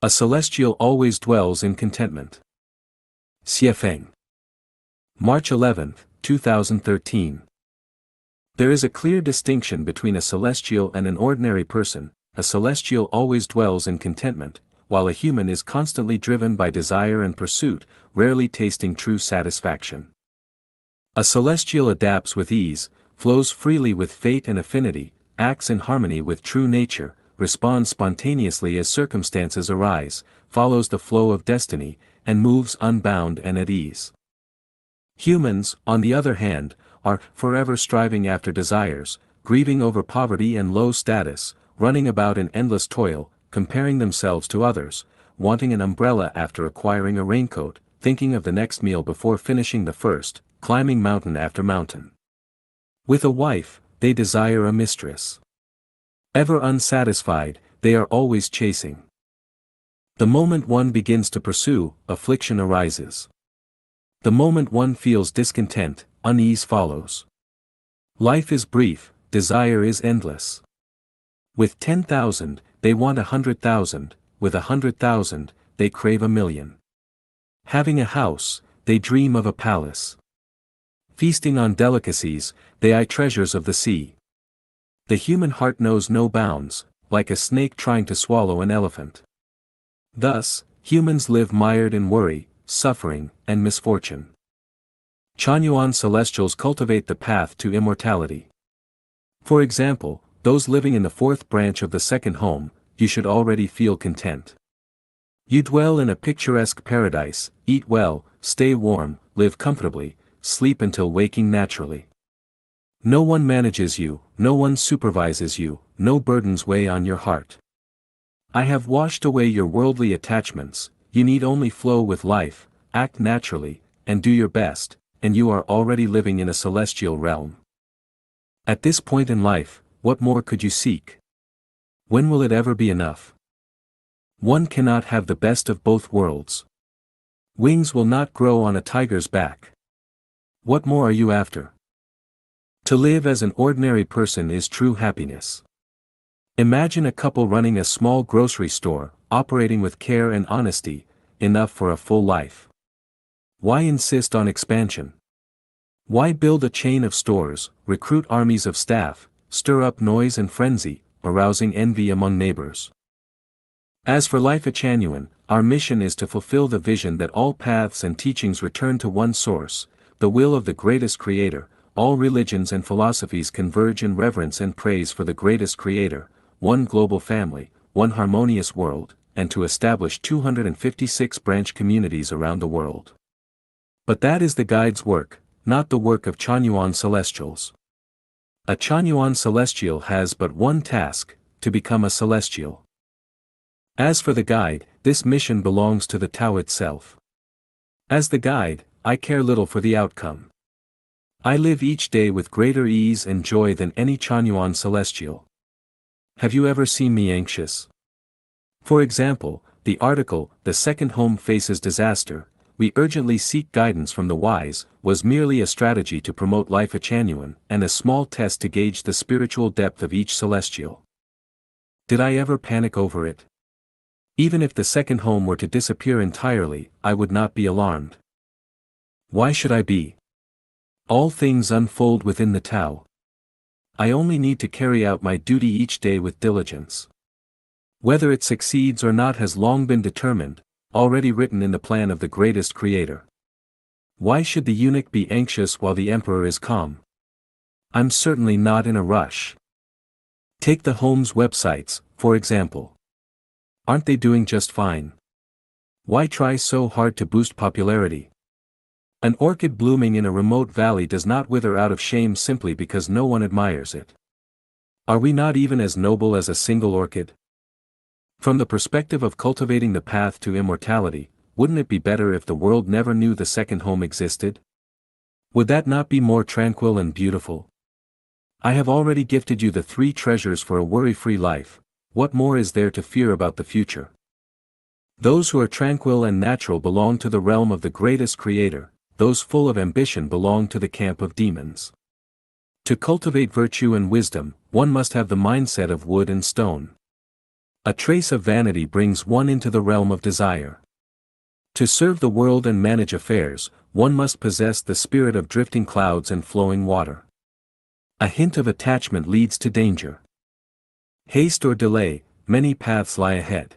A celestial always dwells in contentment. Xiefeng. March 11, 2013. There is a clear distinction between a celestial and an ordinary person. A celestial always dwells in contentment, while a human is constantly driven by desire and pursuit, rarely tasting true satisfaction. A celestial adapts with ease, flows freely with fate and affinity, acts in harmony with true nature, responds spontaneously as circumstances arise, follows the flow of destiny, and moves unbound and at ease. Humans, on the other hand, are forever striving after desires, grieving over poverty and low status, running about in endless toil, comparing themselves to others, wanting an umbrella after acquiring a raincoat, thinking of the next meal before finishing the first, climbing mountain after mountain. With a wife, they desire a mistress. Ever unsatisfied, they are always chasing. The moment one begins to pursue, affliction arises. The moment one feels discontent, unease follows. Life is brief, desire is endless. With 10,000, they want 100,000, with 100,000, they crave 1,000,000. Having a house, they dream of a palace. Feasting on delicacies, they eye treasures of the sea. The human heart knows no bounds, like a snake trying to swallow an elephant. Thus, humans live mired in worry, suffering, and misfortune. Chanyuan celestials cultivate the path to immortality. For example, those living in the fourth branch of the second home, you should already feel content. You dwell in a picturesque paradise, eat well, stay warm, live comfortably, sleep until waking naturally. No one manages you, no one supervises you, no burdens weigh on your heart. I have washed away your worldly attachments, you need only flow with life, act naturally, and do your best, and you are already living in a celestial realm. At this point in life, what more could you seek? When will it ever be enough? One cannot have the best of both worlds. Wings will not grow on a tiger's back. What more are you after? To live as an ordinary person is true happiness. Imagine a couple running a small grocery store, operating with care and honesty, enough for a full life. Why insist on expansion? Why build a chain of stores, recruit armies of staff, stir up noise and frenzy, arousing envy among neighbors? As for Lifechanyuan, our mission is to fulfill the vision that all paths and teachings return to one source, the will of the greatest creator. All religions and philosophies converge in reverence and praise for the greatest creator, one global family, one harmonious world, and to establish 256 branch communities around the world. But that is the guide's work, not the work of Chanyuan celestials. A Chanyuan celestial has but one task, to become a celestial. As for the guide, this mission belongs to the Tao itself. As the guide, I care little for the outcome. I live each day with greater ease and joy than any Chanyuan celestial. Have you ever seen me anxious? For example, the article, "The Second Home Faces Disaster, We Urgently Seek Guidance from the Wise," was merely a strategy to promote Lifechanyuan and a small test to gauge the spiritual depth of each celestial. Did I ever panic over it? Even if the second home were to disappear entirely, I would not be alarmed. Why should I be? All things unfold within the Tao. I only need to carry out my duty each day with diligence. Whether it succeeds or not has long been determined, already written in the plan of the greatest creator. Why should the eunuch be anxious while the emperor is calm? I'm certainly not in a rush. Take the home's websites, for example. Aren't they doing just fine? Why try so hard to boost popularity? An orchid blooming in a remote valley does not wither out of shame simply because no one admires it. Are we not even as noble as a single orchid? From the perspective of cultivating the path to immortality, wouldn't it be better if the world never knew the second home existed? Would that not be more tranquil and beautiful? I have already gifted you the 3 treasures for a worry-free life. What more is there to fear about the future? Those who are tranquil and natural belong to the realm of the greatest creator. Those full of ambition belong to the camp of demons. To cultivate virtue and wisdom, one must have the mindset of wood and stone. A trace of vanity brings one into the realm of desire. To serve the world and manage affairs, one must possess the spirit of drifting clouds and flowing water. A hint of attachment leads to danger. Haste or delay, many paths lie ahead.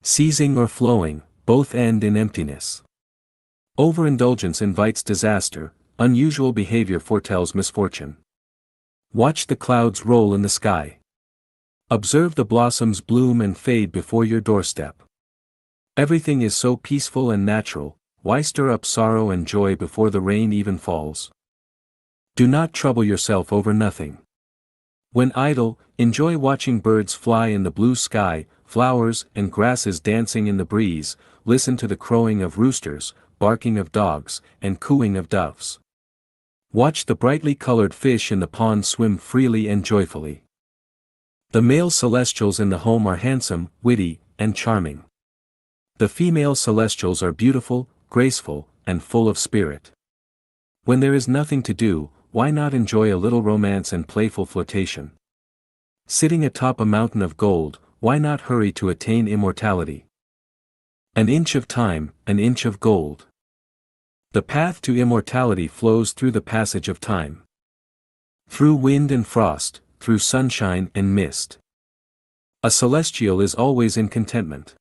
Seizing or flowing, both end in emptiness. Overindulgence invites disaster, unusual behavior foretells misfortune. Watch the clouds roll in the sky. Observe the blossoms bloom and fade before your doorstep. Everything is so peaceful and natural, why stir up sorrow and joy before the rain even falls? Do not trouble yourself over nothing. When idle, enjoy watching birds fly in the blue sky, flowers and grasses dancing in the breeze, listen to the crowing of roosters, barking of dogs, and cooing of doves. Watch the brightly colored fish in the pond swim freely and joyfully. The male celestials in the home are handsome, witty, and charming. The female celestials are beautiful, graceful, and full of spirit. When there is nothing to do, why not enjoy a little romance and playful flirtation? Sitting atop a mountain of gold, why not hurry to attain immortality? An inch of time, an inch of gold. The path to immortality flows through the passage of time. Through wind and frost, through sunshine and mist. A celestial is always in contentment.